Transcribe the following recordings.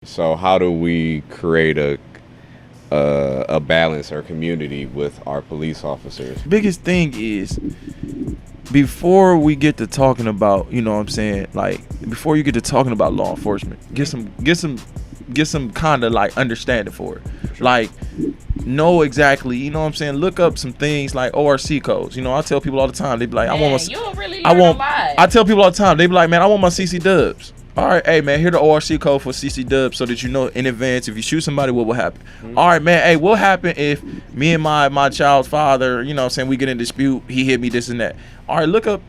So how do we create a balance or community with our police officers? Biggest thing is before we get to talking about, you know what I'm saying, like before you get to talking about law enforcement, get some kind of like understanding for it. Like know exactly, you know what I'm saying, look up some things like ORC codes. You know, I tell people all the time, they be like, Man, I want my you don't really learn a lot. I tell people all the time, they be like, man, I want my CC dubs. All right, hey man, here the ORC code for CC dubs so that you know in advance if you shoot somebody what will happen. All right, man, hey, what happen if me and my child's father, you know what I'm saying, we get in dispute, he hit me this and that. All right, look up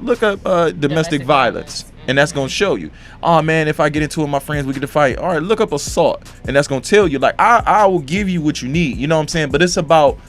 domestic violence. And that's gonna show you. Oh man, if I get into it with my friends, we get to fight. All right, look up assault, and that's gonna tell you. Like I will give you what you need. You know what I'm saying? But it's about.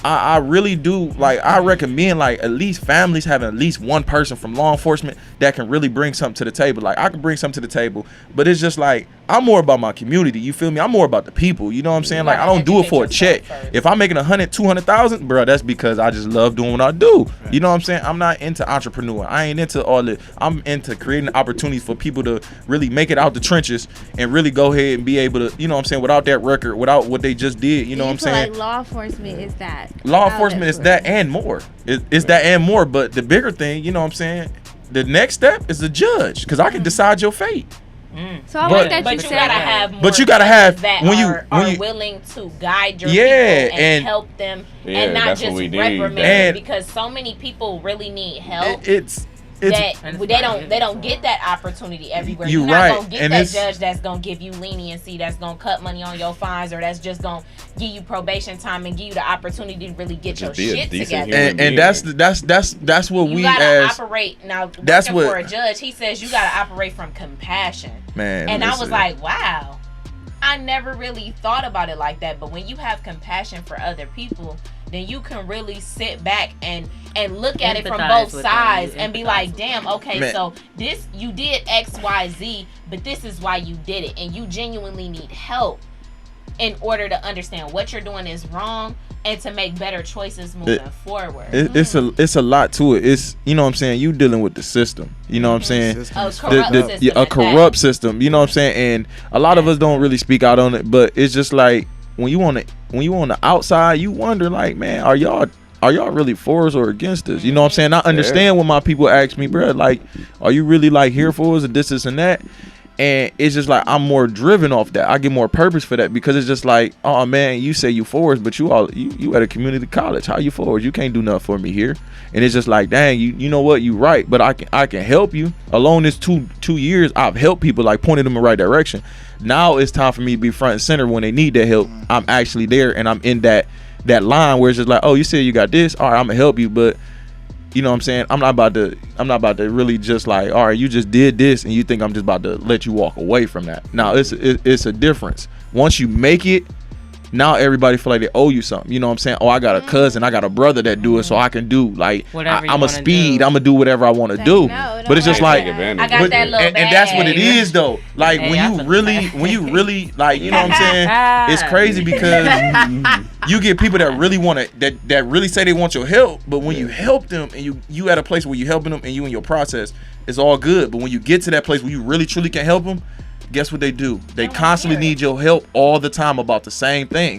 I really do, like, I recommend like at least families having at least one person from law enforcement that can really bring something to the table. Like I can bring something to the table, but it's just like I'm more about my community. You feel me? I'm more about the people. You know what I'm saying? Like I don't do it for a check. If I'm making 100,000-200,000, bro, that's because I just love doing what I do. You know what I'm saying? I'm not into entrepreneur. I ain't into all this. I'm into creating opportunities for people to really make it out the trenches and really go ahead and be able to, you know what I'm saying, without that record, without what they just did. You know what I'm saying? Like law enforcement is that. Law enforcement is that and more. It's that and more. But the bigger thing, you know what I'm saying, the next step is the judge, because I can decide your fate. So I like that but you you said gotta that. have more But you gotta have that when you are willing to guide your Yeah, people and and- help them Yeah, and not that's just what we need. reprimand them, And- because so many people really need help. it's That they don't get that opportunity everywhere. You're You're not right, gonna get and that it's- judge that's gonna give you leniency, that's gonna cut money on your fines, or that's just gonna give you probation time and give you the opportunity to really get your Just be a shit decent together. human and that's what You we gotta as operate now. that's Working what- for a judge, he says you gotta operate from compassion. man. And I was listen. like, wow, I never really thought about it like that. But when you have compassion for other people, then you can really sit back and look at it from Empathize both with them. sides You and be empathize like, with damn, them. okay, Man. so this, you did X, Y, Z, but this is why you did it. And you genuinely need help in order to understand what you're doing is wrong and to make better choices moving forward. it's a lot to it. It's, you know what I'm saying, you dealing with the system. You know what I'm saying? A corrupt system a at corrupt system. You know what I'm saying? And a lot of us don't really speak out on it, but it's just like when you on the outside, you wonder like, man, are y'all really for us or against us? You know what I'm saying? I understand when my people ask me, bro, like, are you really like here for us and this and that? And it's just like I'm more driven off that. I get more purpose for that, because it's just like, oh man, you say you for us, but you at a community college. How you for us? You can't do nothing for me here. And it's just like, dang, you know what? You right, but I can help you. Along this two years, I've helped people, like pointed them in the right direction. Now it's time for me to be front and center when they need that help. I'm actually there, and I'm in that line where it's just like, oh, you said you got this, all right, I'm gonna help you, but you know what I'm saying, I'm not about to really just like, all right, you just did this and you think I'm just about to let you walk away from that. Now it's a difference. Once you make it, now everybody feel like they owe you something. You know what I'm saying? Oh, I got a cousin, I got a brother that do it, so I can do like Whatever you I'm a wanna speed. do. I'm gonna do whatever I want to do. But it's just like, I got that little and that's what it bag. is though. Like Hey, when I you feel really like, you know what I'm saying? It's crazy because you get people that really want to that really say they want your help, but when you help them and you at a place where you helping them and you in your process, it's all good. But when you get to that place where you really truly can help them, guess what they do? They constantly need your help all the time about the same thing.